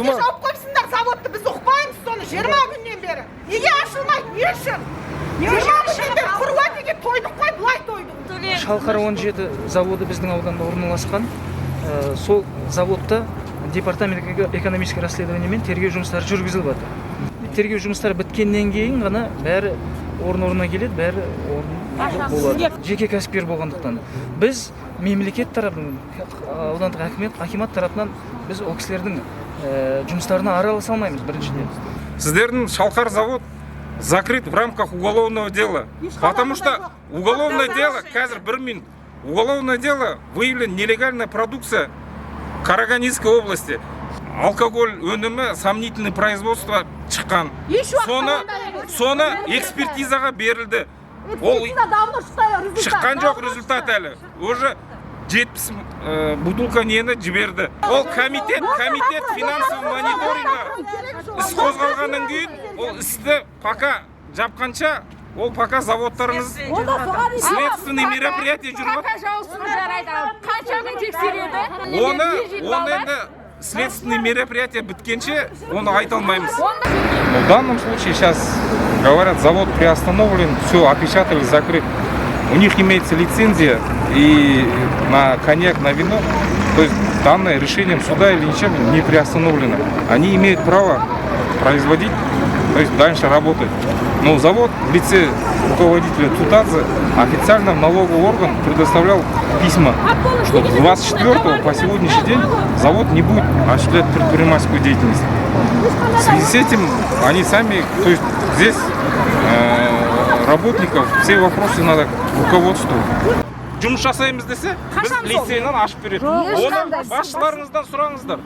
ма? Жауып қойсыңдар заводты, біз ұқпаймыз соны 20 күннен бері. Неге ашылмайды, не үшін? 20 күннен бері құруа деген тойдық қой, былай тойдық. Шалқар 17 заводы біздің ауданда орналасқан. Сол заводта департамент экономическое расследование мен тергеу жұмыстары жүргізіліп жатыр. Тергеу жұмыстары біткеннен кейін ғана бәрі орнына келеді, бәрі орнында болады. Жеке кәсіпкер болғандықтан біз мемлекет тарапынан, аудандық акимат тарапынан біз ол кісілердің жұмыстарына араласа алмаймыз біріншіден. Сіздердің Шалқар завод закрыт в рамках уголовного дела. Потому что уголовное дело, қазір 1 минут, уголовное дело выявлена нелегальная продукция Карагандинской области. Алкоголь өнімі сомнительный производство шыққан. Соны экспертизаға берілді. Ол шыққан жоқ результат әлі. Уже 70 бутылка нені жіберді. Ол комитет финансовый мониторинга іс қозғалғаннан кейін, ол істі пока жапқанша, ол пока заводтарыңыз следственный мероприятие жүріп. Оны енді следственные мероприятия біткенше, оны айта алмаймыз. В данном случае сейчас говорят, завод приостановлен, все опечатали, закрыт. У них имеется лицензия и на коньяк, на вино. То есть данное решением суда или ничем не приостановлено. Они имеют право производить, то есть дальше работать. Но завод в лице руководителя Тутадзе официально в налоговый орган предоставлял письма, что с 24 по сегодняшний день завод не будет осуществлять предпринимательскую деятельность. В связи с этим они сами, то есть здесь работников все вопросы надо руководству. Жұмыс жасаймыз десе, біз лицейнен ашып береді. Оны басшыларыңыздан сұраңыздар.